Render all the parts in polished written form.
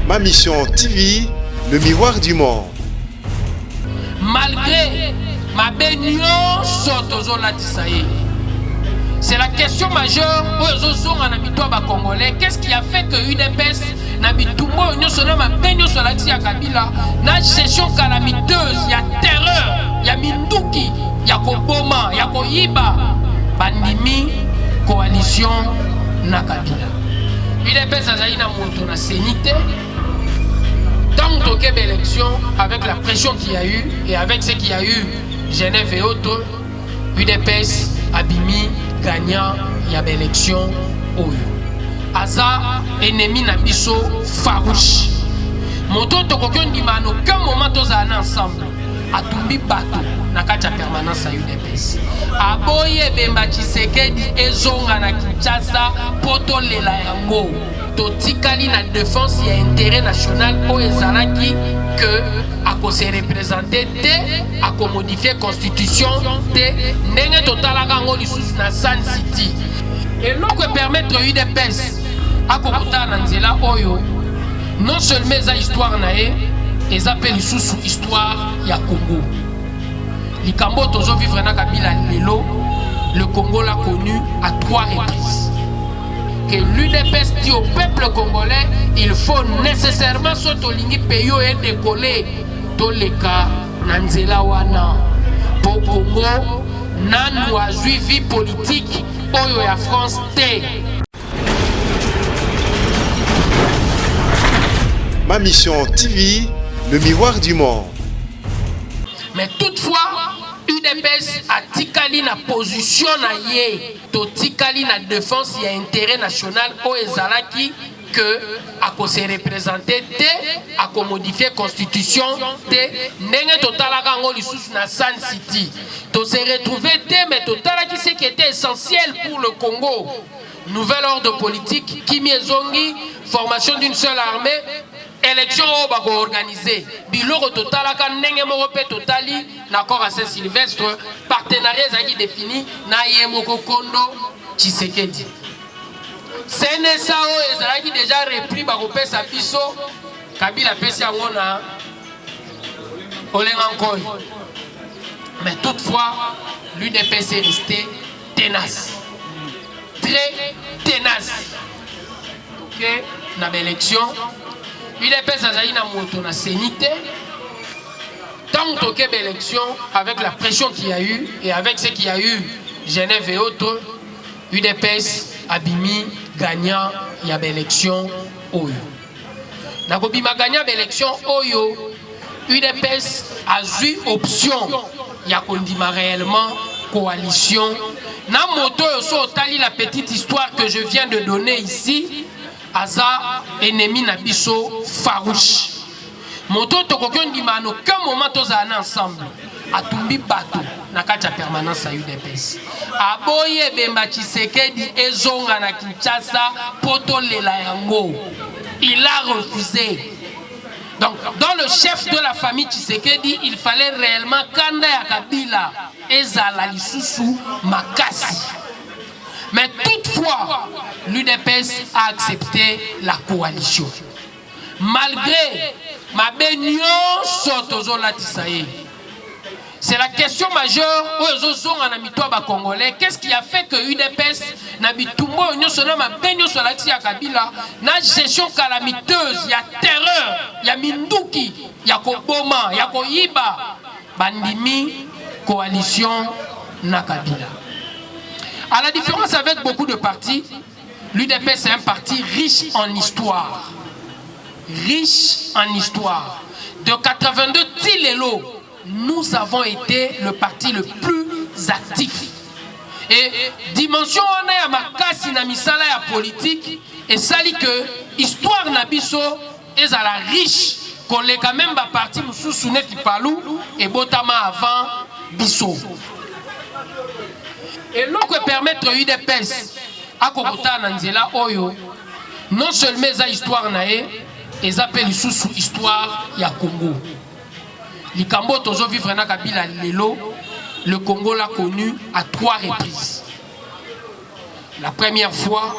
Ma mission TV, le miroir du monde. Malgré ma bénion sotozo la tisaye. C'est la question majeure aux Congolais. Qu'est-ce qui a fait que UDPS n'a bitumbo union sona ma bénion sur la tia Kabila na gestion calamiteuse, il y a terreur, il y a minduki, il y a koboma, il y a koyiba, bandimi coalition na Kabila. UDPS a zaïna moto na sénité. Tant qu'il y a eu l'élection, avec la pression qu'il y a eu et avec ce qu'il y a eu, Genève et autres, UDPS, Abimi, gagnant, il y a une élection. Aza, ennemi Nabiso, farouche. Moto Tokokyon Dimano, aucun moment tous ensemble. Atumbi Bato, Nakacha permanence à UDPS. Aboye Bemba Tshisekedi, Ezonga na Kinshasa, Poto Lela Yango. Totikali na défense et intérêt national au Ezalaki que à se représenter à modifier constitution de n'engue total gango lisusu na Sun City et non que permettre UDPS à kokota na nzela oyo non seulement za histoire nae et appelle lisusu histoire ya Congo likambo tozo vivre na Kabila lelo le Congo l'a connu à 3 reprises. Que l'UDPS dit au peuple congolais, il faut nécessairement sotolingi payo et décoller tous les cas nanzela wana pour Congo nanu a vie politique oyo ya France T. Ma mission TV, le miroir du monde. Mais toutefois, UDPS a tikali na position na ye, to tikali na défense et intérêt national au ezalaki que à se représenter te, à modifier constitution te, n'engue totala gango lisusu na Sun City. To se retrouver te, mais totala qui ce qui était essentiel pour le Congo. Nouvel ordre politique, Kimi Ezongi, formation d'une seule armée, élection au bako organisé. Biloko totala ka nenge moko pe totali l'accord à Saint-Sylvestre, partenariat zaki défini na Yemoko Kondo Tshisekedi. CNSA o ezalaki déjà repris bako pesa biso Kabila pesi yango na Olenga Nkoy. Mais toutefois l'UDPS est resté tenace. Très tenace. OK, na l'élection UDPS a na moto na sénité. Tant qu'il y a eu l'élection, avec la pression qu'il y a eu et avec ce qu'il y a eu, Genève et autres, UDPS, Abimi, gagnant, il y a l'élection Oyo. Nakobima gagnant l'élection Oyo, UDPS a eu option, il y a condima réellement coalition. Na moto yo tali la petite histoire que je viens de donner ici. Aza ennemi Nabiso farouche. Moto Tokokyon Dimano, aucun moment tous ensemble. Atumbi Bato, Nakacha permanence à UDPS. Aboye Bemba Tshisekedi, Ezonga na Kinshasa, Poto Lela Yango. Il a refusé. Donc, dans le chef de la famille Tshisekedi, il fallait réellement Kanda ya Kabila, Ezala Lisusu, Makasi. Mais toutefois, l'UDPS a accepté la coalition. Malgré ma bénion sotozo la tisaye. C'est la question majeure aux Congolais. Qu'est-ce qui a fait que l'UDPS n'a bitumbo union sona ma bénion sur la tia Kabila na gestion calamiteuse, il y a terreur, il y a minduki, il y a koboma, il y a koyiba, bandimi coalition na Kabila. À la différence avec beaucoup de partis, l'UDPS est un parti riche en histoire. Riche en histoire. De 82 Tilelo, nous avons été le parti le plus actif. Et dimension on est à Makasi na misala ya politique et sali que histoire nabiso est à la riche qu'on les quand même ba parti mususu neti palou et botama avant biso. Et l'on peut permettre UDPS à Kokota Nanzela Oyo, non seulement les histoire nae, ils appellent sous histoire ya Congo. Likambo tozo vivre na Kabila lelo, le Congo l'a connu à 3 reprises. La première fois,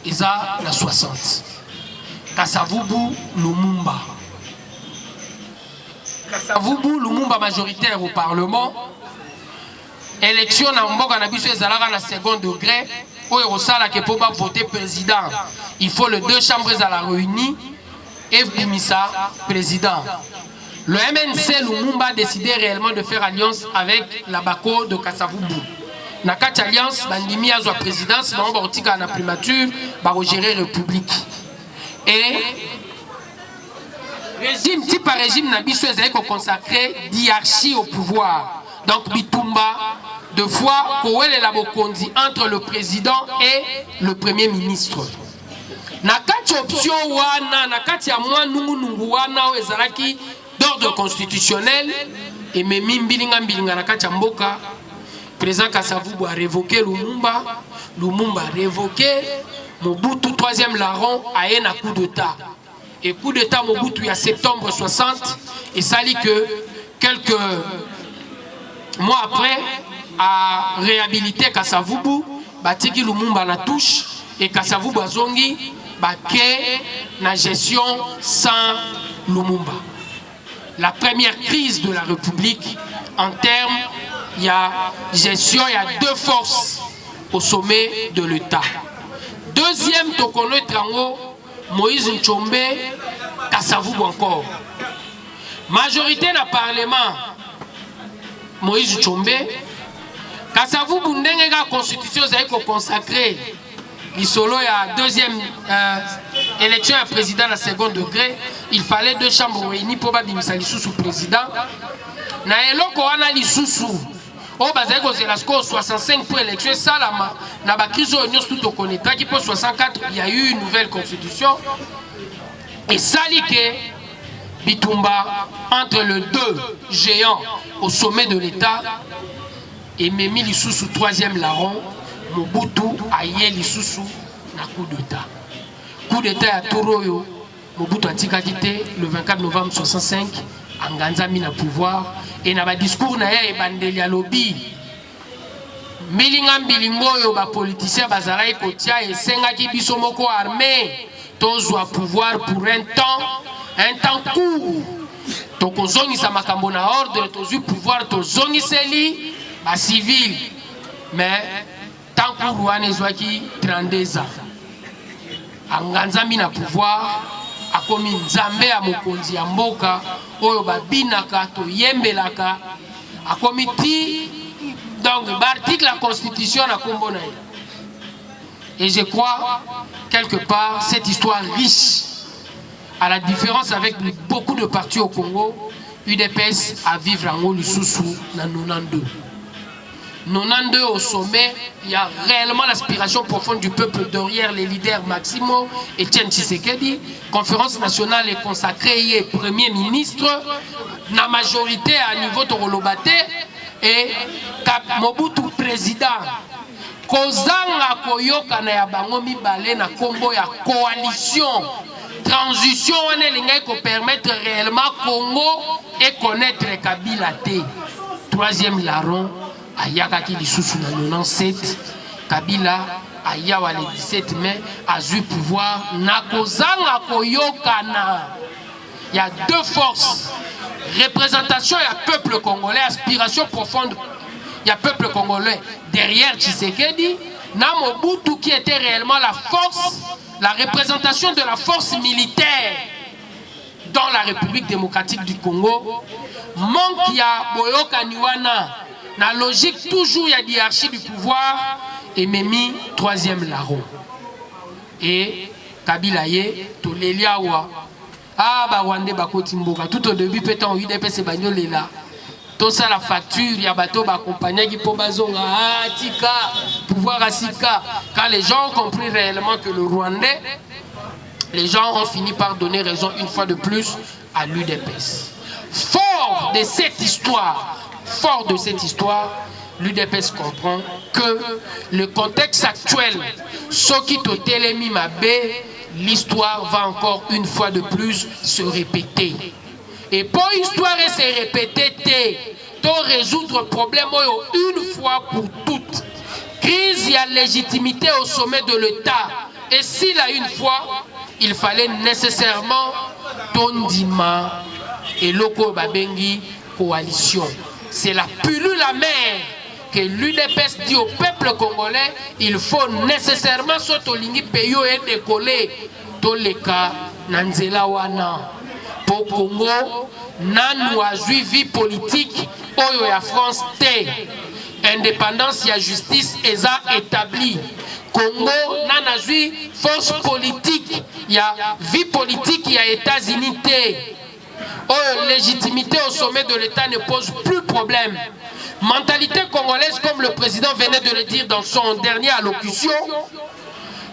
ils ont la 60. Kasavubu Lumumba. Kasavubu Lumumba majoritaire au Parlement. Élection na mboka na biso ezalaka na second degré. Oyo osala ke po ba voter président. Il faut les deux chambres à la réunie et Bimisa président. Le MNC Lumumba a décidé réellement de faire alliance avec la Bako de Kasavubu. Na kati alliance bandimi azwa présidence na obotika na primature ba gérer république. Et régime type par régime na biso ezali ko consacrer hiérarchie au pouvoir. Donc Bitumba deux fois kowele la bokondi entre le président et le premier ministre. Na kati option wana na kati ya mwa nungu wana ezalaki d'ordre constitutionnel et memi mbilinga na kati ya mboka président Kasavubu a révoqué Lumumba a révoqué Mobutu troisième larron a eu un coup d'état et coup d'état Mobutu il y a septembre 60 et ça dit que quelques mois après a réhabilité Kasavubu batiki Lumumba na touche et Kasavubu azongi baké na gestion sans Lumumba. La première crise de la République en termes, il y a gestion, il y a deux forces au sommet de l'État. Deuxième, Tokono Trango, Moïse Nchombe, Kasavubu encore. Majorité dans le Parlement, Moïse Nchombe, Kasavubu ndenge la constitution est consacrée. L'isolo, il y a deuxième élection à président à second degré. Il fallait deux chambres réunies pour bimisa lisusu président. Na eloko wana lisusu. O bazeko zelasko 65 pour élection salama. Na ba crise union tout au connaîtra qui pour 64 il y a eu une nouvelle constitution. Et salike Bitumba entre les deux géants au sommet de l'État et Memi lisusu troisième larron. Mobutu aye lisusu na coup d'état. Coup d'état à Toroyo, Mobutu a tikakité le 24 novembre 65, Anganzami na pouvoir et na ba discours na ya ebandeli lobby. Milinga mbilingoyo ba politicien bazalai kotia et sengaki biso moko armée tozwa pouvoir pour un temps court. Tokozongi sa makambo na ordre tozu pouvoir tozongi seli ba civil mais tant que Rouane Zouaki 32 ans, Anganzami na pouvoir, a commis Nzambe à Mokonzi à Mboka, Oyo Babinaka, to Yembelaka, a commis donc l'article la Constitution à Kombona. Et je crois, quelque part, cette histoire riche, à la différence avec beaucoup de partis au Congo, UDPS à vivre en Olususu dans 92. 92 au sommet, il y a réellement l'aspiration profonde du peuple derrière les leaders Maximo et Etienne Tshisekedi. Conférence nationale est consacrée, Premier ministre, la majorité à niveau de Rolobate et Mobutu président. Kozanga koyoka na ya bango mibale na kombo ya coalition. Transition on est l'ingé qui permettre réellement Congo et connaître Kabila T. Troisième larron. Ayaka qui lisusu na 97 Kabila ayawa le 17 mai a eu pouvoir na kozanga koyokana. Il y a deux forces, représentation et peuple congolais, aspiration profonde. Il y a peuple congolais derrière Tshisekedi, na Mobutu qui était réellement la force, la représentation de la force militaire dans la République démocratique du Congo. Manque ya boyoka niwana. La logique, toujours, il y a hiérarchie du pouvoir et Memi, troisième larron. Et Kabila Ye, Toleliawa. Ah, bah, Wande Bakotimboka. Tout au début, peut-être, UDP, c'est Bagnolela. Tout ça, la facture, il y a bateau, accompagné qui peut bazonga. Ah, Tika, pouvoir à Sika. Quand les gens ont compris réellement que le Rwandais, les gens ont fini par donner raison une fois de plus à l'UDPS. Fort de cette histoire, l'UDPS comprend que le contexte actuel, ce qui te télémi mabé, l'histoire va encore une fois de plus se répéter. Et pour l'histoire se répéter, pour résoudre le problème une fois pour toutes. Crise et légitimité au sommet de l'État. Et s'il a une fois, il fallait nécessairement Tondima et Loko Babengi coalition. C'est la pilule amère que l'UDPS dit au peuple congolais, il faut nécessairement sotolingi payo et décoller Toleka Nanzela Wana. Pour Congo, Nanou a vie politique, Oyo ya France T. Indépendance, il y a justice, et ça établi. Congo, Nana force politique, il y a vie politique, il y a États-Unis T. Oh, légitimité au sommet de l'État ne pose plus problème. Mentalité congolaise, comme le président venait de le dire dans son dernière allocution,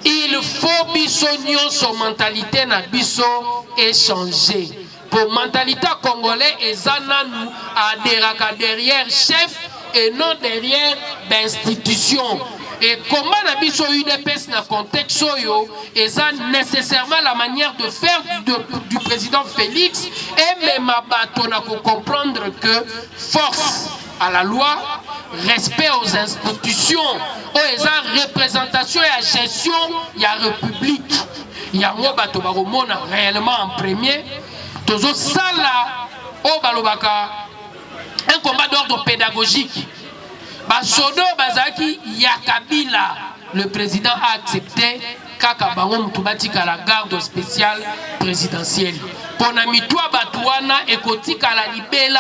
il faut bisognon son mentalité na biso échanger. Pour mentalité congolais, et Zananou a derrière chef et non derrière d'institution. Et comment la biso UDPS na contexte yo, et ça nécessairement la manière de faire du président Félix et même à bateau na comprendre que force à la loi, respect aux institutions, et ça représentation et gestion, il y a république. Il y a un bateau baromona réellement en premier. Tozo sala au balobaka un combat d'ordre pédagogique. Basodo Bazaki Yakabila, le président a accepté Kaka Bango Mtubatika la garde spéciale présidentielle. Ponamitoa Batouana et Kotika la Libela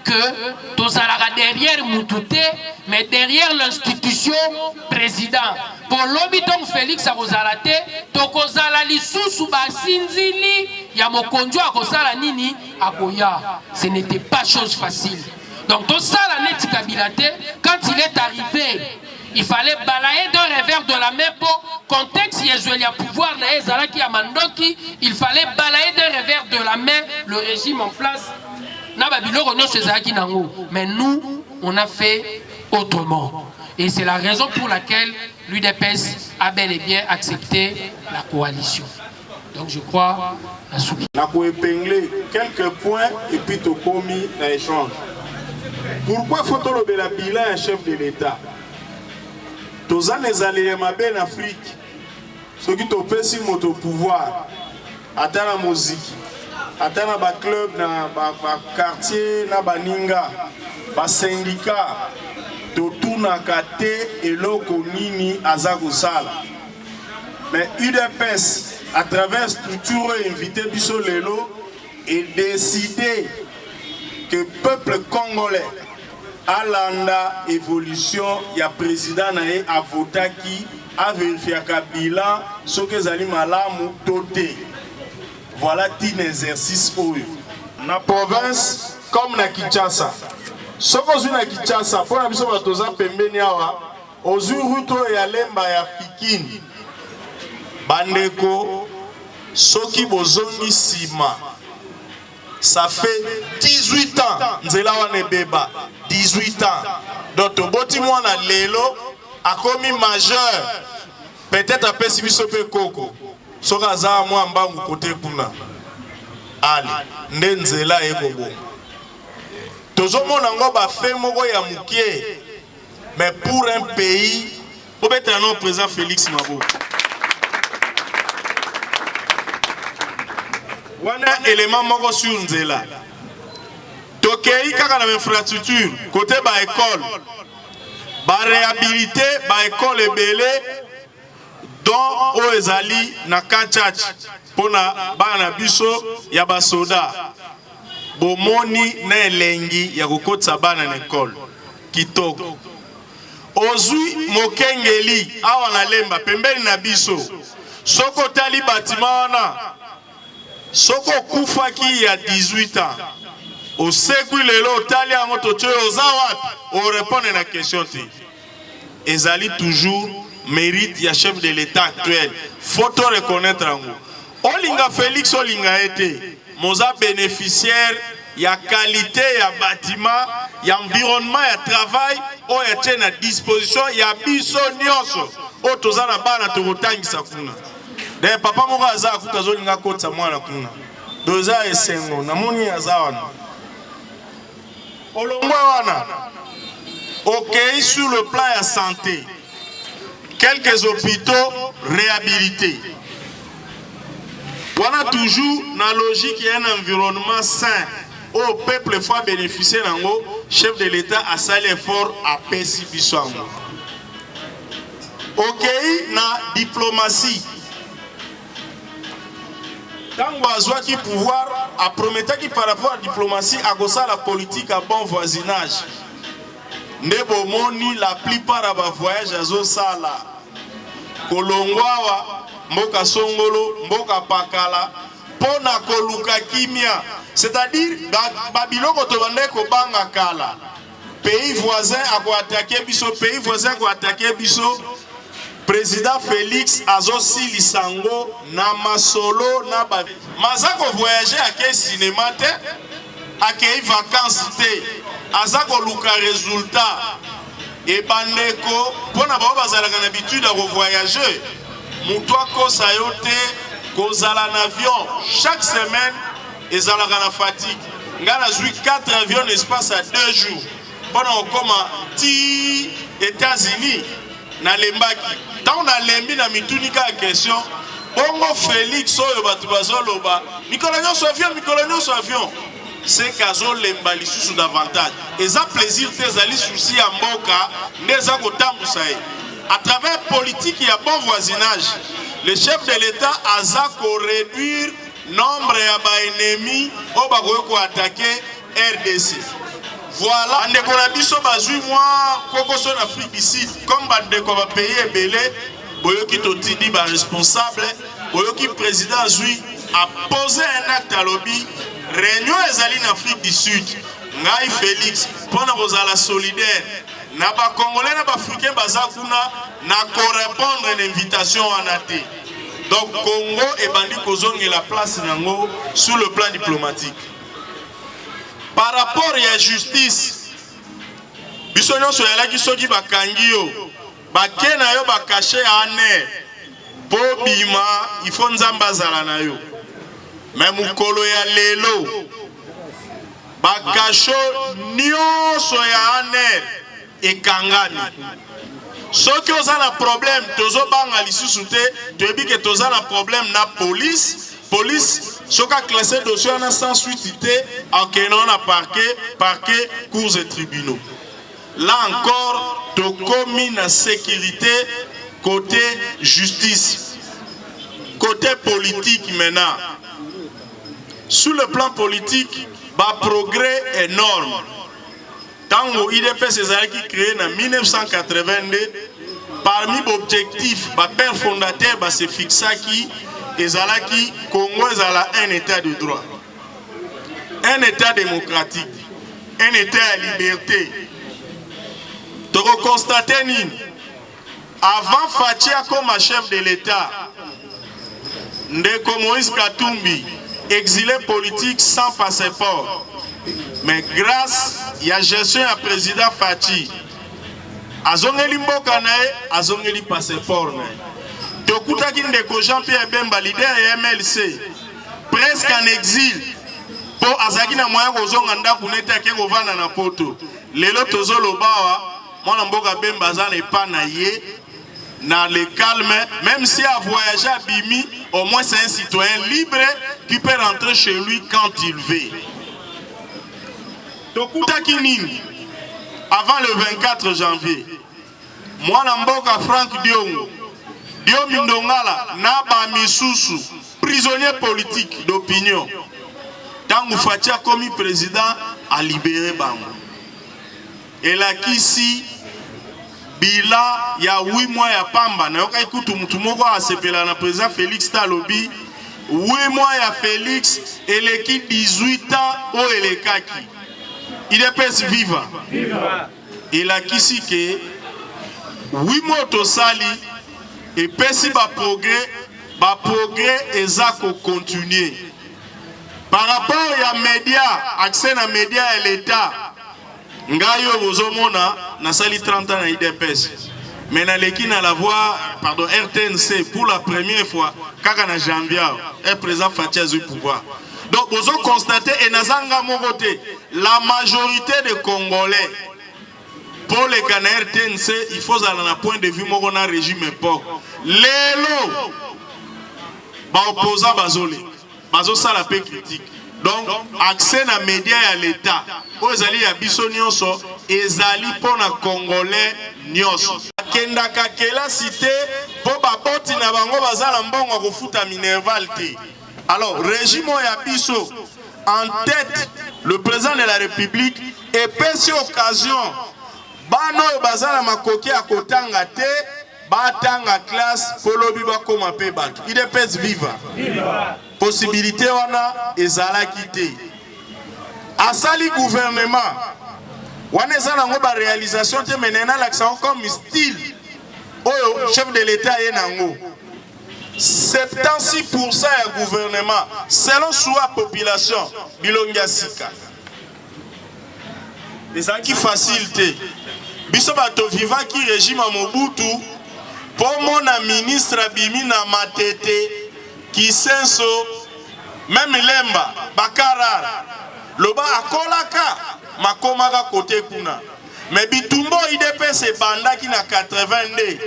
que Tozalaga derrière Moutouté, mais derrière l'institution président. Pour l'hobiton Félix Arozalate, Tokozala Lissou Basinzili, Yamokonjo Akosala Nini, Akoya. Ce n'était pas chose facile. Donc tout ça, la netikabilate, quand il est arrivé, il fallait balayer d'un revers de la main pour contexte il y a pouvoir il fallait balayer d'un revers de la main le régime en place. Mais nous, on a fait autrement. Et c'est la raison pour laquelle l'UDPS a bel et bien accepté la coalition. Donc je crois la soupe. On a épinglé quelques points et puis tu as commis l'échange. Pourquoi faut-on le bilan un chef de l'État? Tous les alliés en Afrique, ceux qui ont fait au pouvoir, à la musique, à la club, dans le quartier, dans le ninga, dans le syndicat, tout na kate et l'oko nini azagosala. Mais UDPS, à travers structure invité Biso Lelo, et décidé que le peuple congolais a l'anda évolution, il y a président naé a voté qui a vérifié le bilan, ce que Zali Malamu doté. Voilà un exercice où dans la province comme na Kinshasa. Ce que vous avez Kinshasa, pour la mission de Toza Pembeniawa, aux Uruto et Alemba ya Fikini, Bandeko, Soki Bozongi Sima. Ça fait 18 ans, Nzela wane beba, 18 ans. Donc, Boti Mwana Lelo a commis majeur. Peut-être après Sibisope Koko. Sokaza moi mbangu côté kuna. Ali, Nzela Ekobo. Tozo monango ba fait moko ya mukie. Mais pour un pays, pour mettre un nom président Félix Mabo. Wana élément moko sur Nzela. Tokei kaka na infrastructure côté ba école. Ba réhabilité ba école ebele dont o ezali na Kanchach pona bana biso ya basoda. Bomoni na elengi ya kokotsa bana na école. Kitoko. Ozui mokengeli awa na lemba pembeni na biso. Soko tali bâtiment wana. Soko kufa qui y a 18 ans. Au sécu lelo tali ango toche ozawat. On répond à la question ti. Ezali toujours mérite ya chef de l'État actuel. Faut reconnaître ango. Olinga Félix Olinga été moza bénéficiaire ya qualité ya bâtiment, ya environnement ya travail o ya tient à disposition ya biso nyonso. O tozana bana tokotangisa kuna. De papa moko aza akuta zolinga kotsa mwana kuna. Doza esengo namoni aza wana. Olongwa wana. OK sur le plan de santé. quelques hôpitaux réhabilités. On a toujours la logique et un environnement sain où le peuple faut bénéficier d'un chef de l'État a sali effort à Pessi Bissango. Ok, na diplomatie. Tant que qui pouvoir a promettu qui par rapport à la diplomatie a gossé la politique à bon voisinage. Nebomoni la plupart de vos voyages à Zosala, Kolongwawa, Mboka Songolo, Mboka Pakala, Pona Koluka Kimia, c'est-à-dire Babylone Otobande Kobanga Kala. Pays voisin a quoi attaquer Bisso, pays voisin a quoi attaquer Bisso. Président Félix Azosi Lisango, Namasolo, Nabavi. Mazako voyager à quel cinéma te, à quelle vacances te, Azako Luka résultat. Et Bandeko, pour n'avoir pas l'habitude de voyager, Moutoua Kosayote, Kozala avion, chaque semaine, et Zalagana fatigue. Ngana joué 4 avions l'espace à 2 jours. Pendant qu'on a États-Unis, na lembaki. Tant on a lembi na mitunika question, Bongo Félix oyo batu bazoloba, mikolonyo so avion. C'est kazo lemba lisusu davantage. Et ça plaisir tes ali souci à mboka, neza kotambusa e. À travers politique et à bon voisinage, le chef de l'État a ko réduire nombre de ennemis au bagoyo ko attaquer RDC. Voilà, on a dit que moi, Kokoso en Afrique d'ici, comme on va payer belé, Boyoki Totidi va responsable, Boyoki président a posé un acte à lobby, réunion en Afrique du Sud, Ngaï Félix, pour nous la solidaire, n'a pas Congolais, n'a pas Africain, Bazakuna, n'a qu'à répondre à l'invitation en athée. Donc Congo et Bandi Kozong est la place Nango sur le plan diplomatique. Par rapport à la justice, bisonyo so yalaki soki bakangi yo, bakena yo bakache ane, po bima, il faut nzamba zala na yo. Mais mukolo ya lelo, bakasho nyonso ya ane, ekangani. Soki oza na problème, tozo banga lisusu te, toyebi ke toza na problème na police, ce qui a classé le dossier sans suite, en kenon à parquet, cours et tribunaux. Là encore, tu commis la sécurité côté justice, côté politique maintenant. Sur le plan politique, un progrès énorme. Tant que l'IDP s'est créé en 1982, parmi les objectifs, le père fondateur s'est fixé qui Ezalaki, Congo ezala un état de droit, un état démocratique, un état à liberté. Tu constates avant Fatia comme chef de l'État, Ndeko Moïse Katumbi, exilé politique sans passeport, mais grâce à la gestion du président Fati, Azongeli Mboka nae, Azongeli passeport nae. Tokutaki ndeko Jean-Pierre Bemba, leader et MLC, presque en exil, pour azaki na moya kozonga ndaku neta ke kovanda na poto. Lelo tozolobawa, mwana mboka Bemba za ne pas na ye, na le calme, même si a voyagé à Bimi, au moins c'est un citoyen libre qui peut rentrer chez lui quand il veut. Tokutaki nini, avant le 24 janvier, mwana mboka Frank Diongo, Diomi Ndongala, Naba Misusu, prisonnier politique d'opinion. Tangu Fatia comme président a libéré Bango. Et là, ici, Bila, il y a 8 mois à Pamba. Na yoka ikutu mutumoko a sepela na président Félix Talobi. 8 mois à Félix, et l'équipe 18 ans au Elekaki. Il est pèse vivant. Et là, ici, que 8 mois au Sali. Et puis si le progrès est à continuer. Par rapport aux médias, accès aux médias et l'État, Ngayo Bozomona, na sali 30 ans à IDPS. Mais dans l'équipe à la voix, pardon, RTNC, pour la première fois, Kakana Janvier est présent Fatia du pouvoir. Donc, vous avez constaté, et Nazanga Mogote, la majorité des Congolais, pour les canards RTNC, il faut avoir un point de vue mon régime époque. Lélo, bah opposant bazolé, bazo ça la paix critique. Donc accès à médias et à l'État. Aux alliés à biso nyonso, ezali pour na Congolais nyonso. Kenda kakela cité pour baboti na bango bazala mbongo kofuta minerval te. Alors régime ya biso en tête le président de la République et pèse occasion bano bazala makoki à kotanga te batanga classe polobi bakoma pe bato il pèse viva possibilité wana ezala quitté asali gouvernement wana ezala ngo ba réalisation te menena l'accent comme style oyo chef de l'état ye nango 76% ya gouvernement selon soit population bilongia sika ezalaki facilité biso bato vivaki régime à Mobutu pour mon ministre abimi na matete kisenso même lemba bakarar loba akolaka makomaka côté kuna mais bitumbo IDPS bandaki na 82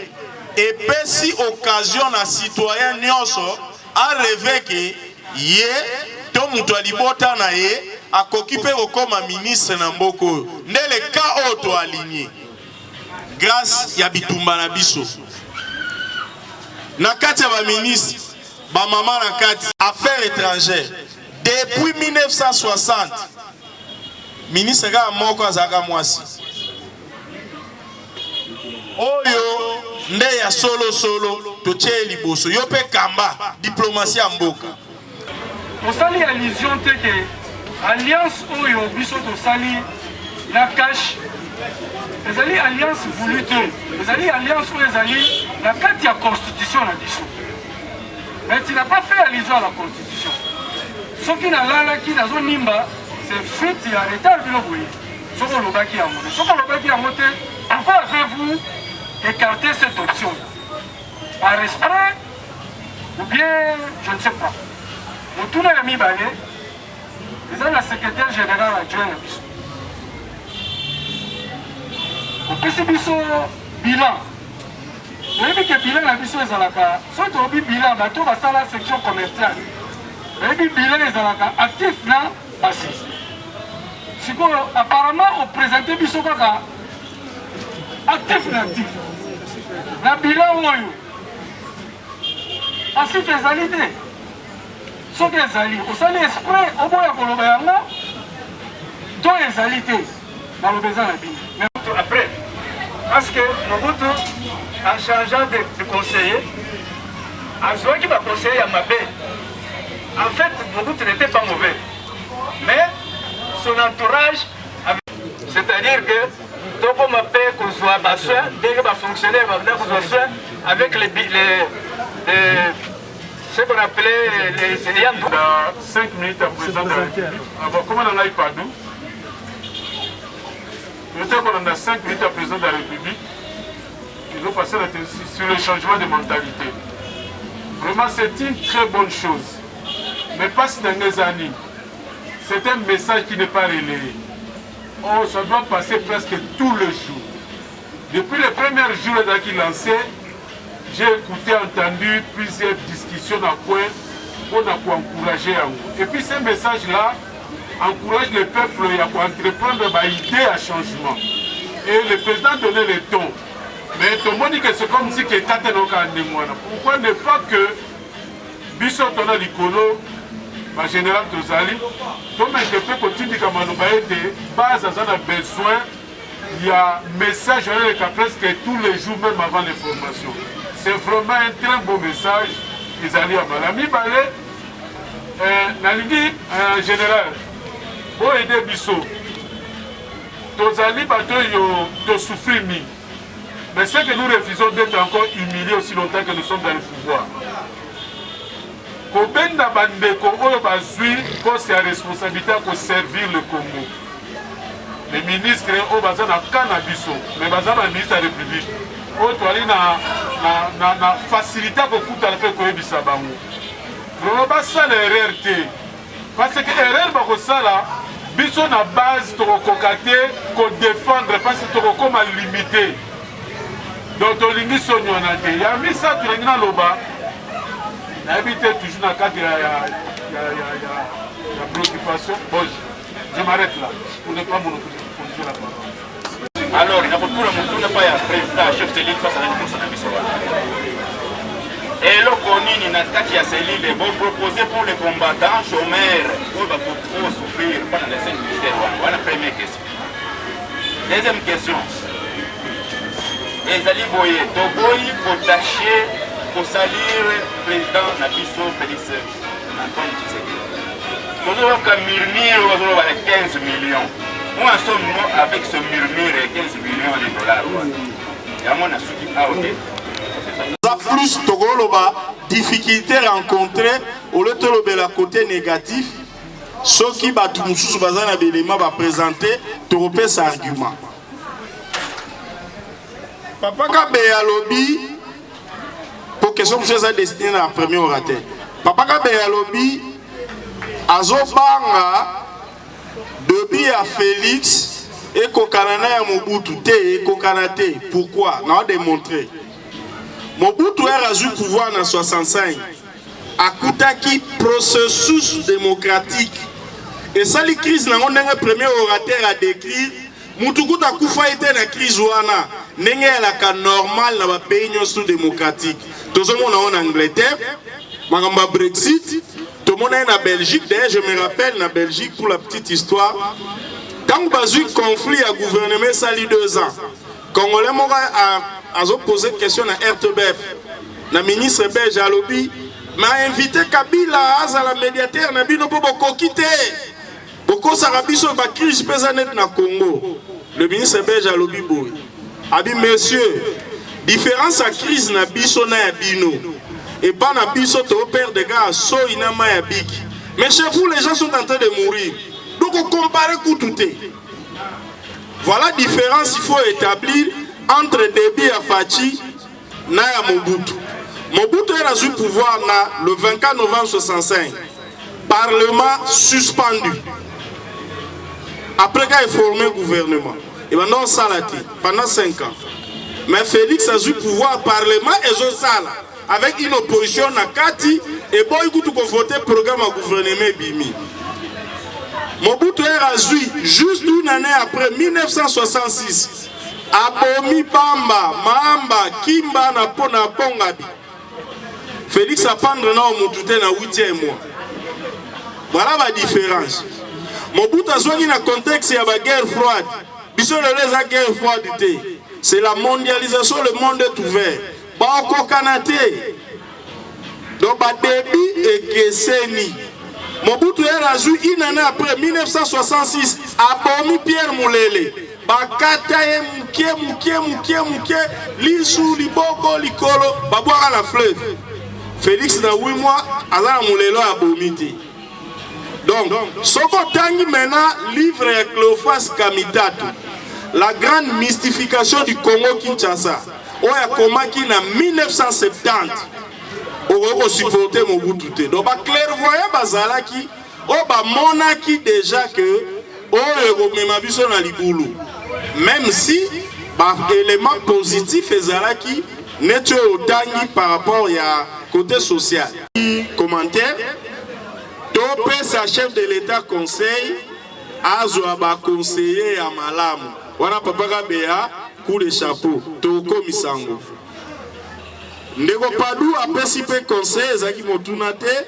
et pesi occasion na citoyen nyonso a rêvé que ye to mutu alibota na ye akokipe okoma ministre na mboko nde le cas auto aligné grâce ya bitumba na biso na kati ya ba ministre ba mama na kati affaires étrangères depuis 1960 ministre ga moko azaka mwasi oyo nde ya solo toche liboso yo pe kamba diplomatie ya mboka osali allusion te ke alliance oyo biso tosali na cash ezali alliance voulu te ezali alliance oyo ezali na kati ya constitution na biso mais tu n'as pas fait allusion à la constitution soki nalalaki nazonimba c'est fuite ya retard biloko ye soki olobaki yango te soki olobaki yango te pourquoi avez-vous écarté cette option par respect ou bien je ne sais pas motuna ya mibale eza na secrétaire général adjoint na biso opesi biso bilan oyebi ke bilan na biso ezalaka soki toyebi bilan bato basala section commerciale oyebi bilan ezalaka actif na basis sikoyo apparemment oprésente biso kaka actif na actif na bilan oyo asif ezali te soki ezali osali esprit oboya koloba yango to ezali te baloba eza na bino après parce que Mobutu en changeant de conseiller azwaki baconseiller ya mabe en fait Mobutu n'était pas mauvais mais son entourage c'est-à-dire que toko mabe kozwa basoin dès que bafonctionnaire babda kozwa soin avec ce qu'on appelait les ayants. 5 minutes à président de la République. Alors, comment on a eu pardon? Peut-être qu'on a 5 minutes à président de la République. Ils ont passé sur le changement de mentalité. Vraiment, c'est une très bonne chose. Mais pas dans les années. C'est un message qui n'est pas relayé. Oh, ça doit passer presque tous les jours. Depuis les premiers jours qu'il lançait, j'ai écouté, entendu plusieurs discussions à point pour encourager. Et puis ce message-là encourage le peuple à entreprendre des idées à changement. Et le président donnait le ton. Mais tout le monde dit que c'est comme si l'État était pourquoi ne pas que Bisso Tona Likolo, ma général Tozali, comme un peu continue comme on base à a besoin, il y a un message presque tous les jours, même avant les formations. C'est vraiment un très beau message. Ils allaient à Malami Balé. Nalidi, en général, pour aider Bisso, Tozali Bato yo souffrir. Mais c'est que nous refusons d'être encore humiliés aussi longtemps que nous sommes dans le pouvoir. Kobenda Bandeko, Oyo Bazui, c'est la responsabilité de servir le Congo. Les ministres, au bazar na Canabiso, mais bazar na ministre de la République. Otoali na facilité pour tout à l'heure que bisa bango. Vraiment pas ça l'erreur. Parce que l'erreur ba ko sala biso na base tokokoka te kodéfendre parce que tokokoma limité donc tolingi soniona te ya misato elingi naloba nayebi te toujours na cadre ya préoccupation. Bon, je m'arrête là pour ne pas monopoliser la parole. Alors, il n'y a pas de président, chef de l'île face à l'administration. Et le Konini, dans le cas de Céline, est bon proposé pour les combattants chômeurs pour souffrir pendant les 5 ministères. Voilà la première question. Deuxième question. Les alliés Boye, Toboyi pour tâcher, pour salir le président Nabiso Félix Antoine Tshisekedi. Nous avons qu'à murmure, nous avons 15 millions. Où en sommes-nous avec ce murmure et 15 millions de dollars? Il y a mon assouki à ôter. Plus Togoloba, difficulté rencontrée, au lieu de la côté négatif, ceux qui battent Moussou Bazana Belema va présenter, Toropé cet argument. Papa Kabea Lobby, pour question que je suis destiné à la première orateur. Papa Kabea Lobby, Azobanga, depuis à Félix, et Kokanana ya Mobutu, et Kokanate. Pourquoi? On a démontré. Mobutu a reçu le pouvoir en 1965. A Koutaki, processus démocratique. Et ça, les crises, on a un premier orateur à décrire. Moutoukouta Koufa était dans la crise ouana. N'est pas normal dans le pays démocratique. Tout le monde en Angleterre, Magamba Brexit, tout le monde est en Belgique. D'ailleurs, je me rappelle en Belgique pour la petite histoire. Quand vous avez eu un conflit à gouvernement, ça a eu 2 ans. Congolais a posé une question à RTBF. Le ministre belge a lobby m'a invité Kabila à la médiateur. N'a pas beaucoup quitté. Beaucoup s'arabie sur la crise pesante dans Congo. Le ministre belge a lobby boy. A dit monsieur, différence à crise na biso na yabino. Et pas na biso to père de gars so inama yabik. Mais chez vous les gens sont en train de mourir. Donc on compare Koutouté. Voilà la différence qu'il faut établir entre Déby Afachi et Mobutu. Mobutu a eu le pouvoir le 24 novembre 1965. Parlement suspendu. Après qu'il a formé le gouvernement. Et maintenant, ça l'a dit pendant 5 ans. Mais Félix a eu le pouvoir, Parlement et Zosala. Avec une opposition à Kati et bon, il a voté le programme au gouvernement Bimi. Mobutu a eu juste une année après 1966. Abomi Bamba, Mamba, Kimba na Pona Pongabi. Félix a pendre na Mobutu na 8e mois. Voilà la différence. Mobutu a eu un contexte de la guerre froide. La guerre froide, c'est la mondialisation, le monde est ouvert. Bako Kanate. Donc, Déby et Kesseni. Mobutu a eu une année après 1966. Abomi Pierre Moulele. Bakata Mouké, Lissou, Liboko, Likolo, Baboara la fleuve. Félix, dans 8 mois, Azara Moulelo a bomité. Donc, Soko Tangi maintenant livre avec Cléophas Kamitatu. La grande mystification du Congo-Kinshasa. Oya Komaki en 1970. On a supporté Mobutu. Donc, clairvoyant Bazalaki, on a monaki déjà que même si l'élément positif est Zalaki n'est pas par rapport à côté social. Commentaire. Topé sa chef de l'État conseil à Zoaba conseiller à Malam. Wana papa Gabea coup de chapeau. Toko Misango. Ndego Padou a participé conseil Zaki Motunate.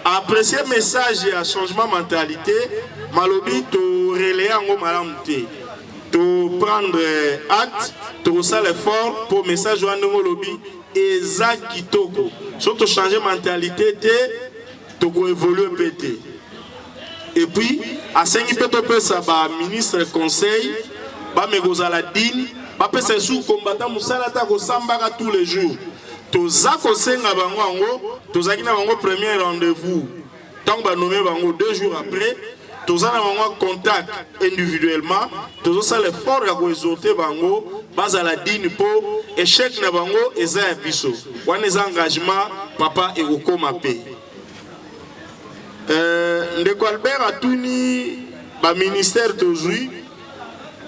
Apprécier message et à changement de mentalité. Malobi to relayer en Malam te. To prendre acte. To faire l'effort pour message en lobby. Et Zaki Toko. Surtout changer de mentalité te. Toko évolue pété. Et puis, à 5 ça va ministre conseil, ba megozala din, ba pesa sous combattant musalata ko sambaka tous les jours. Toza ko senga bango ango, toza kina bango premier rendez-vous. Tant ba nommé bango 2 jours après, toza na bango contact individuellement, toza ça l'effort ya ko exhorter bango, bazala din po échec na bango eza ya biso. Wana eza engagement papa et okoma pe. Ndeko Albert Atuni ba ministère tozui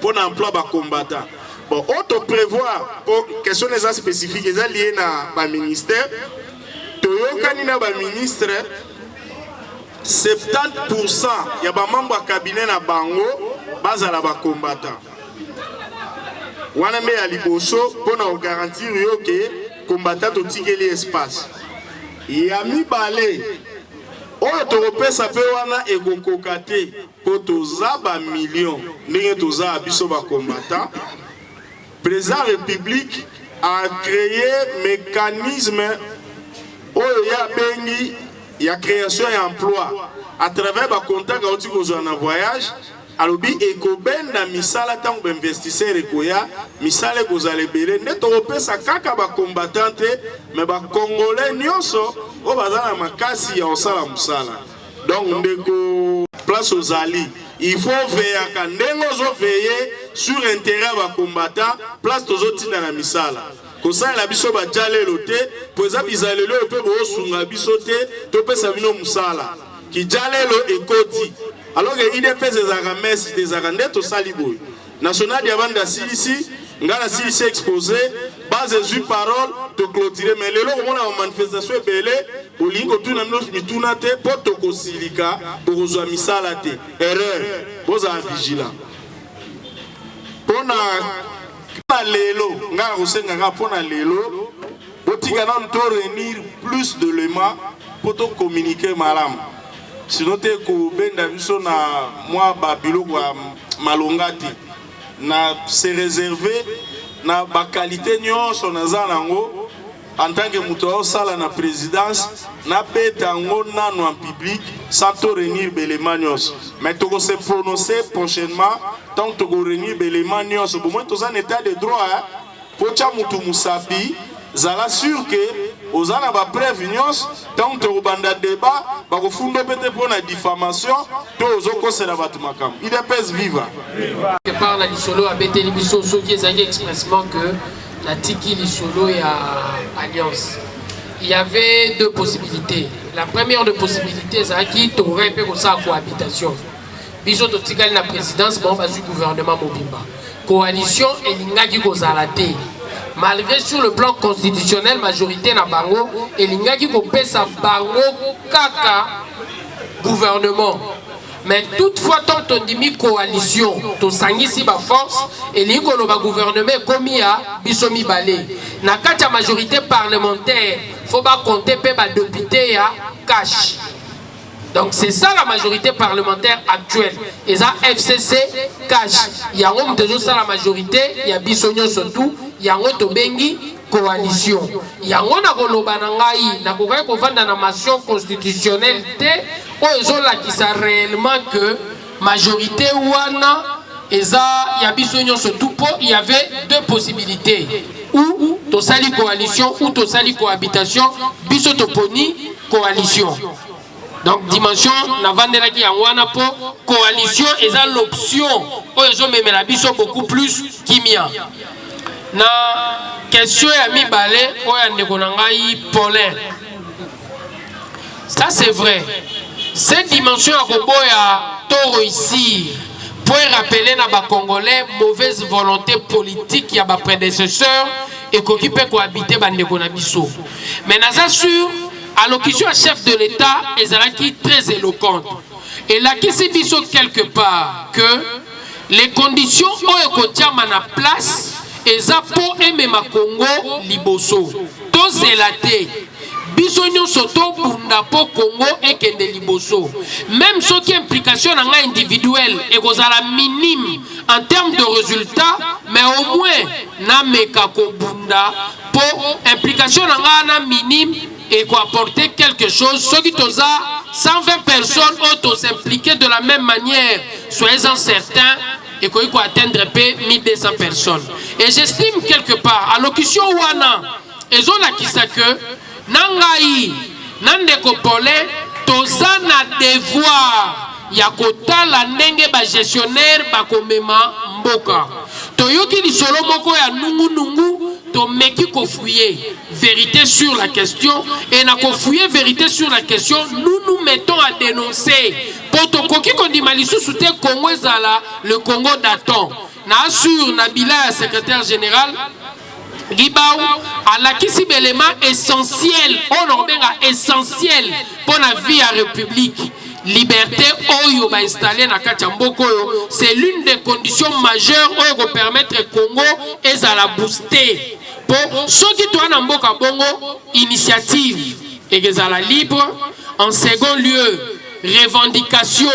pour l'emploi ba combattant. Bon, auto prévoir pour question les spécifiques les liés na ba ministère toyokani na ba ministre 70% ya ba membre ya cabinet na bango bazala ba combattant. Wana me ya liboso pour na garantir yo que combattant otikeli espace. Ya mibale oyo tokopesa pe wana ekokoka te po toza ba million ndenge toza biso ba combattant. Président République a créé mécanisme oyo ya bengi ya création et emploi à travers ba contact auti kozwa na voyage alobi ekobenda misala tango ba investisseur ekoya misala kozala ebele nde tokopesa kaka ba combattant te mais ba congolais nyonso o bazala makasi ya osala musala. Donc ndeko place aux alliés il faut veiller quand ndengo veiller sur intérêt ba combattant place tozotinda na misala kosala la biso ba jalelo te poza bizalelo pe bo sunga biso te to pesa bino musala ki jalelo ekoti alors que IDPS des arames des arandais to saliboy national ya banda silisi ngala silisi exposé base zu parole to clôturer mais lelo ko mona manifestation belé olingo tuna mituna te poto kosilika pour kozwa misala te erreur boza vigilant pona lelo ngala kosenga nga pona lelo botika na to réunir plus de éléments pour to communiquer malam sinon te ko benda biso na moi babilo kwa malongati na se réserver na ba qualité nyonso na zanango en tant que muto sala na présidence na betango nano en public sans to réunir belément nyonso mais to se prononcer prochainement tant to réunir belément nyonso pour moi to en état de droit pour cha mutu musapi zala sûr que ozana ba preuve nyonso tant to banda débat ba ko fundo pete pour na diffamation to ozoko sela batu makam IDPS viva que par la lisolo a beteli biso soki ezali expressement que la tiki lisolo et alliance. Il y avait deux possibilités. La première de possibilités c'est qui t'aurait pu ça cohabitation. Biso to tikali na présidence bon ba du gouvernement mobimba. Coalition et lingaki kozalate. Malgré sur le plan constitutionnel majorité na bango et lingaki ko pesa bango kaka gouvernement. Mais toutefois, tant on dit coalition, to sangisi ba force, et l'ingolo ba gouvernement commis à bisomi balé. Na katia majorité parlementaire, faut pas compter pe ba député à cash. Donc c'est ça la majorité parlementaire actuelle. Et ça FCC cash. Il y a un de ça la majorité, il y a bisogno surtout, il y a un bengi coalition. Il y a un koloba nangai, na kokai ko vanda na nation constitutionnelle te. Qui ça réellement que majorité wana eza ya bisogno surtout il y avait deux possibilités ou to sali coalition ou to sali cohabitation biso to poni coalition. Donc dimension na vandela ki wana po coalition eza l'option oyo memela biso beaucoup plus kimia. Na question ya mibale oyo ndeko na ngai Paulin. Ça c'est vrai. Cette dimension à Koboya Toro ici pour rappeler à les Congolais mauvaise volonté politique qui a des prédécesseurs et qui peut cohabiter avec les mais nous assure allocution à chef de l'État est très éloquente et là qui s'est dit quelque part que les conditions ont été en place et ça pour aimer ma Congo liboso tous élatés. Bisogno soto bunda po Congo et kende liboso. Même ce qui implication individuelle et la minime en termes de résultats, mais au moins na meka ko bunda po implication na minime et quoi apporter quelque chose. Ce qui toza 120 personnes ont s'impliquer de la même manière, soyez-en certains. Et qu'on peut atteindre 1200 personnes. Et j'estime quelque part, à l'occasion wana, et on a qui ça que Nangai, Nandeko Paulin, toza na devoir ya kotala ndenge ba gestionnaire ba komema mboka. Toyoki li solo moko ya nungu nungu, tomeki kofouiller vérité sur la question et na kofouiller vérité sur la question, nous nous mettons à dénoncer pour tokoki kondima lisusu te Congo ezala le Congo d'Aton. Na assure Nabila secrétaire général Guibao alakisi élément essentiel, on essentiel pour la vie à République. Liberté oyo ba installé na Kachamboko, c'est l'une des conditions majeures pour permettre Congo et à la booster. Pour ceux qui tournent en Boka Bongo, initiative et la libre. En second lieu, revendication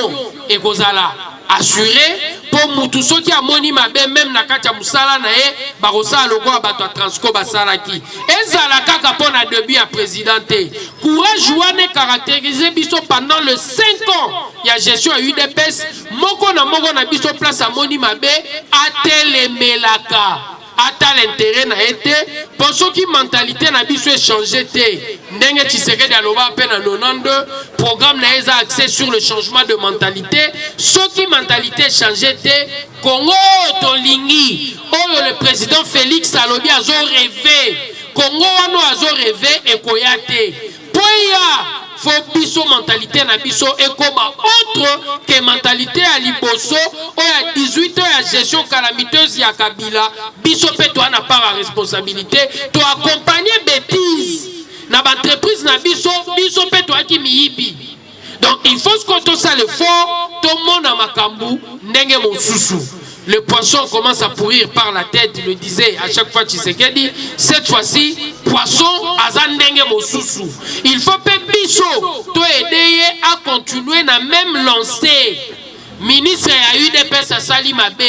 et la assurée. Pour Moutousso qui a moni mabe même na Kacha Moussala na e barosa logo abato transco basalaki. Ezala kaka pona début à présidenté. Courage wane caractérisé biso pendant le 5 ans. Il y a gestion à UDPS. Moko na biso place à moni mabe atele melaka. Ata l'intérêt na été pour ceux qui mentalité na biso échangé té ndenge Tshisekedi aloba pe na 92 programme na eza axé sur le changement de mentalité ceux qui mentalité changé té Congo tolingi oyo le président Félix alobi azo rêvé Congo wano azo rêvé et koyate poya faut biso mentalité na biso et comme autre que mentalité à Liboso ou à 18 ans à gestion calamiteuse ya Kabila biso pe toi n'a pas la responsabilité to accompagner bêtises na entreprise na biso pe toi qui miyibi donc il faut qu'on to ça le fort tout le monde à makambu ndenge mosusu. Le poisson commence à pourrir par la tête, le disait à chaque fois Tshisekedi. Cette fois-ci, poisson azandenge mosusu. Il faut que biso to aider à continuer na même lancée. Ministre a eu des personnes à Salimabe.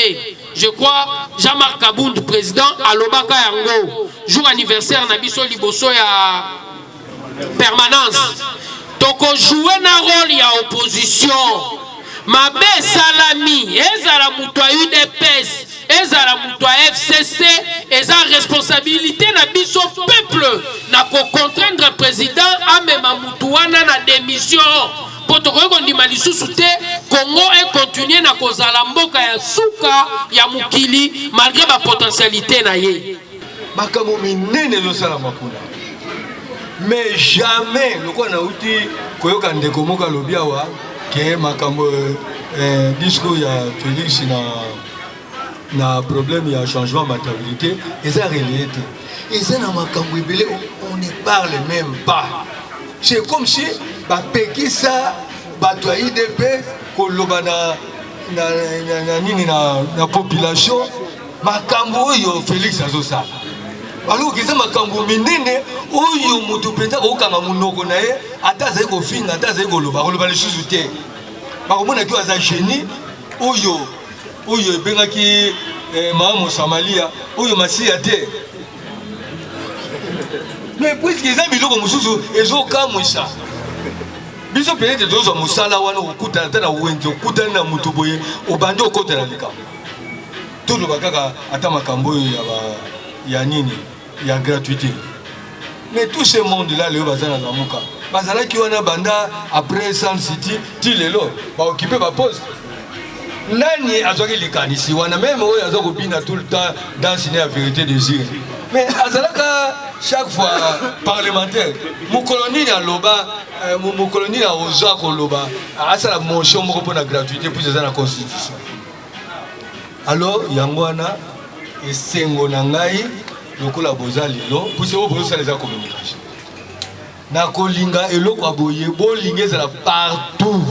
Je crois Jean-Marc Kabound, président à Lobaka Yango. Jour anniversaire na biso liboso ya permanence. Donc on joue un rôle ya opposition. Mabe salami, ezala muto UDPS, ezala muto FCC, eza responsabilité na biso peuple na ko contraindre le président a même muto wana na démission. Pour te recondima lisusu te Congo est continué na kozala mboka ya suka ya mukili malgré la potentialité na ye. Makambo minene zo sala makuna. Mais jamais le ko na uti koyoka ndeko moka lobiawa que makambo discours ya Félix na problème il y a changement de mentalité et ça réalité et ça na makambo ebele on ne parle même pas c'est comme si ba pekisa bato ya IDP koloba na population makambo yo Félix azosala alors que ça makambo minene oyo mutu penza okanga munoko na ye ataza ko finga ataza ko loba lisusu te bakomona ki aza génie oyo ebengaki Mahamu Samalia oyo masiya te mais puisque eza biloko mosusu ezokamwisa biso peut-être tozwa mosala wana okutana te na wenze okutani na mutu boye obandi okotela likambo toloba kaka ata makambo oyo ya nini ya gratuité. Mais tout ce monde-là, le bazar dans Mouka. Bazala qui on a banda après Sun City, Tilelo, va occuper ma poste. Nani a joué les canisi, on a même eu à Zogobina tout le temps d'enseigner la vérité des yeux. Mais Azalaka, chaque fois parlementaire, mon colonie à Loba, mon colonie à Ozako Loba, à la motion pour la gratuité, puis c'est dans la constitution. Alors, Yangwana et Sengo Nangai. Lokola bozali lo pour ça vous les communication na kolinga eloko aboye bolinga za partout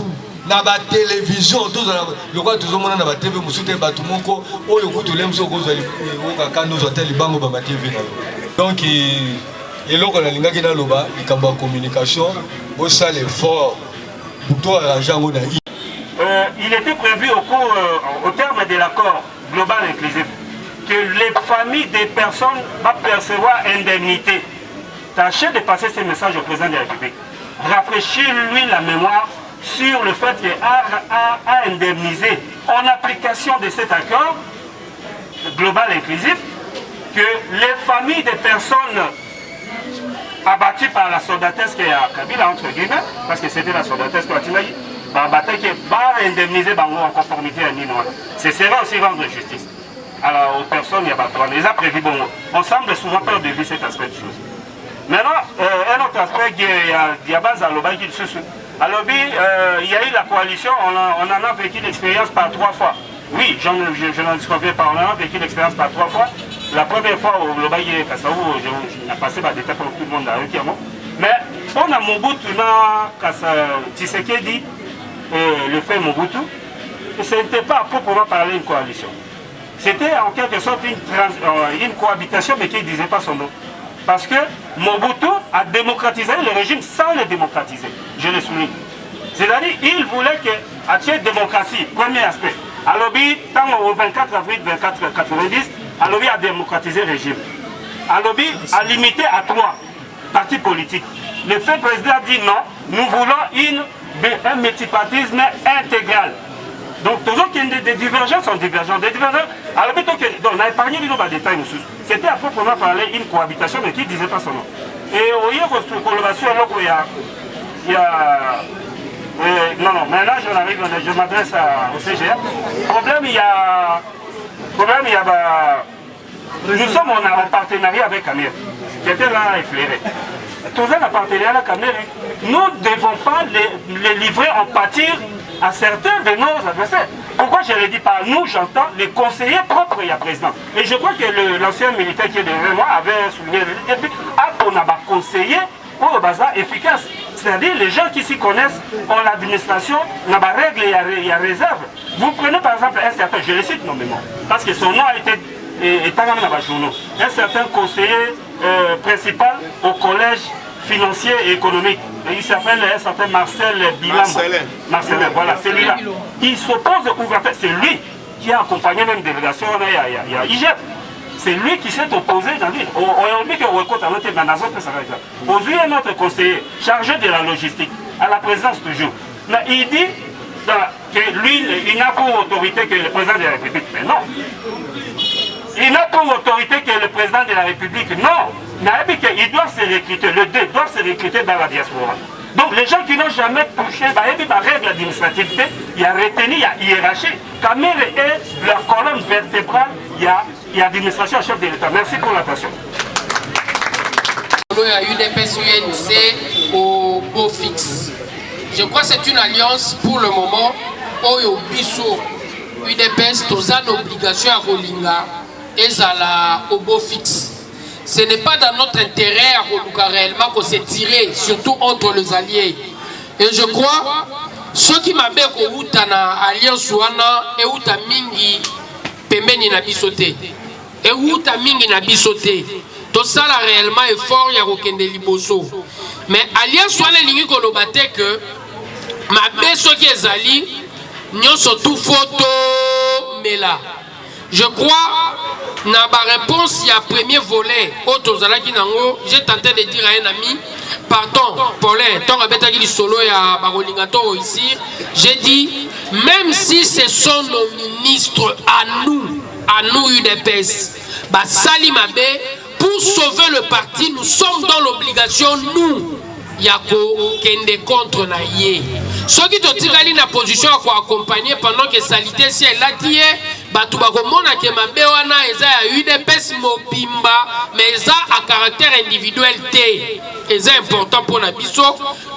na ba télévision tous lokola tozomona na ba TV musute batu moko oyo kutu lemso ko zali ko kando zo tele bango ba TV na donc eloko na linga kina loba ikamba communication bo ça l'effort pour toi arranger ngona il était prévu au terme de l'accord global inclusif que les familles des personnes vont percevoir indemnité. Tâchez de passer ce message au président de la République. Rafraîchir-lui la mémoire sur le fait qu'il a indemnisé en application de cet accord global inclusif que les familles des personnes abattues par la soldatesque à Kabila, entre guillemets, parce que c'était la soldatesque à Timaï, va indemniser en conformité à Ninoa. Ce sera aussi rendre justice. aux personnes, il y a pas trois. Les a prévu, bon, on semble souvent perdre de vue cet aspect de choses. Maintenant, un autre aspect qui est à base à l'Obaï qui se alors, il y a eu la coalition, on en a vécu l'expérience par 3 fois. Oui, je n'en disconviens pas, on en a vécu l'expérience par 3 fois. La première fois au l'Obaï Kassaou, on a passé par des étapes pour tout le monde à Rukiamo. Mais on a Mobutu, Tshisekedi, le fait Mobutu, ce n'était pas à proprement parler une coalition. C'était en quelque sorte une cohabitation, mais qui ne disait pas son nom. Parce que Mobutu a démocratisé le régime sans le démocratiser. Je le souligne. C'est-à-dire qu'il voulait qu'il y ait démocratie, premier aspect. Alobi, au 24 avril 2490, Alobi a démocratisé le régime. Alobi a limité à 3 partis politiques. Le fait président a dit non, nous voulons un multipartisme intégral. Donc, toujours qu'il y a des divergences sont divergentes. Des divergences. Alors, on a épargné les détails. C'était à proprement parler une cohabitation, mais qui ne disait pas son nom. Et au lieu de collaboration, il y a. Non, maintenant je m'adresse au CGR. Problème, il y a. Nous sommes en partenariat avec Camille. Quelqu'un l'a effleuré. Tous en partenariat avec Camille, nous ne devons pas les livrer en pâtir à certains de nos adversaires. Pourquoi je ne le dis pas? Nous, j'entends les conseillers propres et à président. Et je crois que l'ancien militaire qui est derrière moi avait souligné, on a conseillé pour le bazar efficace. C'est-à-dire les gens qui s'y connaissent en l'administration, il y a règles et il y a réserve. Vous prenez par exemple un certain, je le cite nommément, parce que son nom a été un certain conseiller principal au collège financier et économique. Et il s'appelle un certain Marcel Bilambo. Marcelin, voilà, c'est lui-là. Il s'oppose ouvertement, c'est lui qui a accompagné même délégation, il y a IGF. C'est lui qui s'est opposé dans l'île. On dit qu'on recompte à notre nation que ça va être là. Aujourd'hui, un autre conseiller chargé de la logistique, à la présidence toujours. Mais il dit que lui, il n'a pour autorité que le président de la République. Mais non. Il n'a pour autorité que le président de la République. Non. Ils doivent se recruter, les deux doivent se recruter dans la diaspora. Donc les gens qui n'ont jamais touché, il y a des règles administrativité, il y a retenu, il y a hiérarchie. Camille est leur colonne vertébrale, il y a administration chef de l'État. Merci pour l'attention. Il y a UDPS UNC au beau fixe. Je crois que c'est une alliance pour le moment. Oyo Bisso UDPS, tous en obligation à Rolinga et à au beau fixe. Ce n'est pas dans notre intérêt à Rolinga réellement qu'on s'est tiré, surtout entre les alliés. Et je crois, ceux qui m'avaient dit que l'alliance et Outa Mingi Pembeni na bisoté. Et Outa Mingi na bisoté. Tout ça là réellement effort, il y a Rokende Liboso. Mais alliance soit les lignes qu'on a battu que ma beso qui est ali, nous sommes tout photo, mais là. Je crois, dans ma réponse, il y a premier volet. J'ai tenté de dire à un ami, pardon, Paulin, tant que tu solo et à Barolingato ici, j'ai dit, même si ce sont nos ministres à nous UDPS, Sali Mabe, pour sauver le parti, nous sommes dans l'obligation, nous, Yako, Kende contre Naye. Ceux qui te tirent la position à accompagner pendant que Salité, si elle a dit, Batubakomona ke Mabewana, eza ya UDPS Mobimba, mais eza à caractère individuel T. Eza important pour la biso.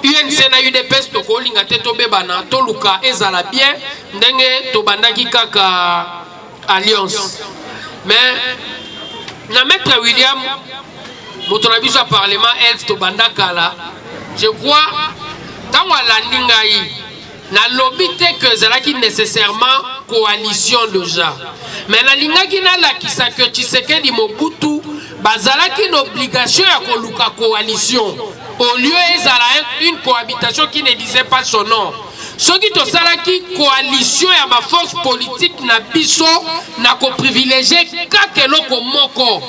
UNC na UDPS toko linga te tobe bana toluka eza la bien, ndenge to bandaki kaka alliance. Mais na maître William, moto na biso à parlement elf to bandaka là. Je crois, dans la Ningaï, na lobby que zalaki nécessairement coalition déjà. Mais la Lingaki na la kisaka Tshisekedi Mobutu, bazalaki une obligation à koluka coalition. Au lieu une cohabitation qui ne disait pas son nom. Ce qui te salaki coalition et ma force politique na biso na ko privilégié kakeloko moko.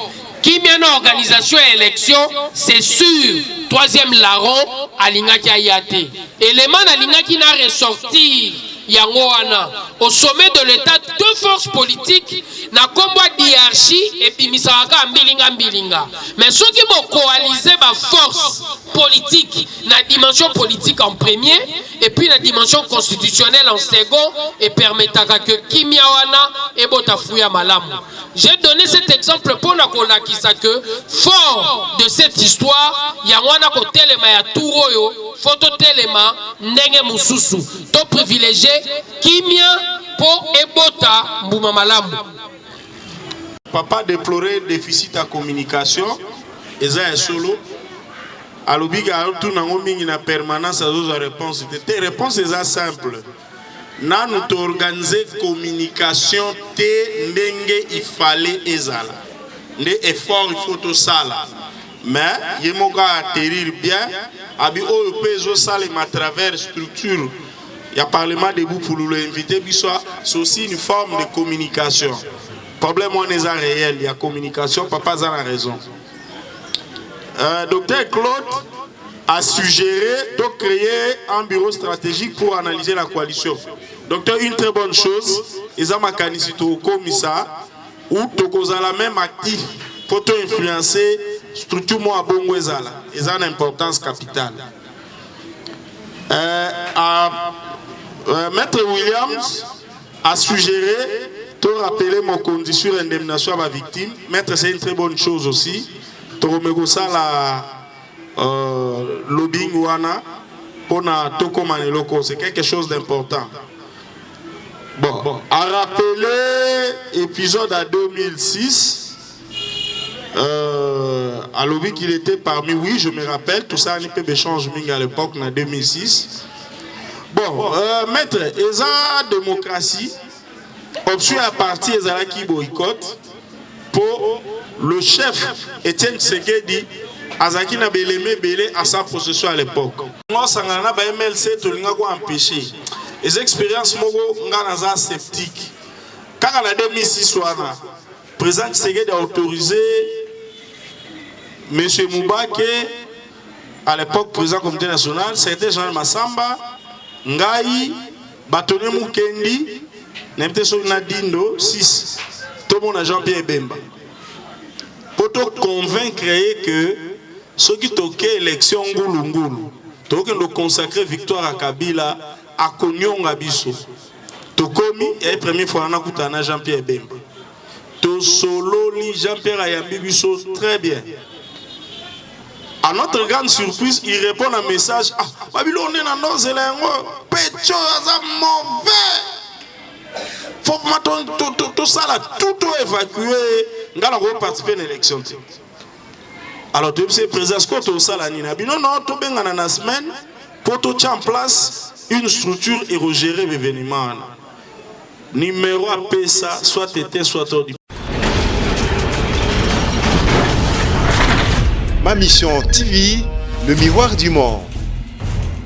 Qui mène l'organisation et l'élection, c'est sûr. Troisième larron, Alingaki Ayate. Élément d'Alingaki n'a ressorti Yangoana. Au sommet de l'État, deux forces politiques n'a combat d'hierarchie et puis Misaraka Mbilinga. Mais ceux qui m'ont coalisé ma force politique, la dimension politique en premier, et puis la dimension constitutionnelle en second et permettra que kimia wana et botafuya malamu. J'ai donné cet exemple pour la kolakisa que fort de cette histoire ya wana ko telema ya turoyo photo telema ndenge mususu to privilégié kimia pour ebota mbuma malamu. Papa déplorait déficit à communication et ça est solo. Alobiga tout nango mingi na permanence à aux réponses. Tes réponses est simple. Na nous t'organiser communication te ndenge il fallait ezala. Ndé effort il faut tout ça là. Mais yemoga atterrir bien. Abi o peso sale à travers structure. Il y a parlement debout pour l'inviter. C'est aussi une forme de communication. Problème on est réel, il y a communication, papa a la raison. Docteur Claude a suggéré de créer un bureau stratégique pour analyser la coalition. Docteur, une très bonne chose, ils ont mécanisé au commissaire ou la même actif pour influencer structure à Bongo Ezala. Ils ont une importance capitale. Maître Williams a suggéré de rappeler mon condition d'indemnisation à ma victime. Maître, c'est une très bonne chose aussi. Tu remercies ça la lobbying wana pour na toko maneloko. C'est quelque chose d'important. Bon, à rappeler épisode à 2006. À lobby qu'il était parmi, oui, je me rappelle. Tout ça, on peut échanger à l'époque en 2006. Bon, maître, et ça démocratie. Option à partir de qui boycott pour le chef Étienne Tshisekedi Azaki na beleme belé à sa possession à l'époque. Moi sangana ba MLC to linga ko empêcher. Les expériences mogo ngana za sceptique. Quand en 2006 wana président Tshisekedi a autorisé monsieur Moubake à l'époque président du comité national, c'était Jean Massamba, Ngai, Batone Mukendi. N'importe sur Nadindo 6, tout le monde a Jean-Pierre Bemba. Pour te convaincre que ceux qui toquent l'élection Ngulu, tu dois consacrer victoire à Kabila, à Konyon Abisso. Tu commis et première fois on a écouté Jean-Pierre Bemba. Tu solo li Jean-Pierre Ayambi Bisso très bien. À notre grande surprise, il répond à un message. Ah, Babylone est dans nos éléments. Pécho, c'est mauvais. Faut que tout ça là, tout évacué, nous allons participer à l'élection. Alors, tu sais, président, ce que tu as là, non, non, tu bien dans la semaine pour tout en place une structure et regérer l'événement. Numéro à PSA, soit été, soit ordi. Ma mission TV, le miroir du monde.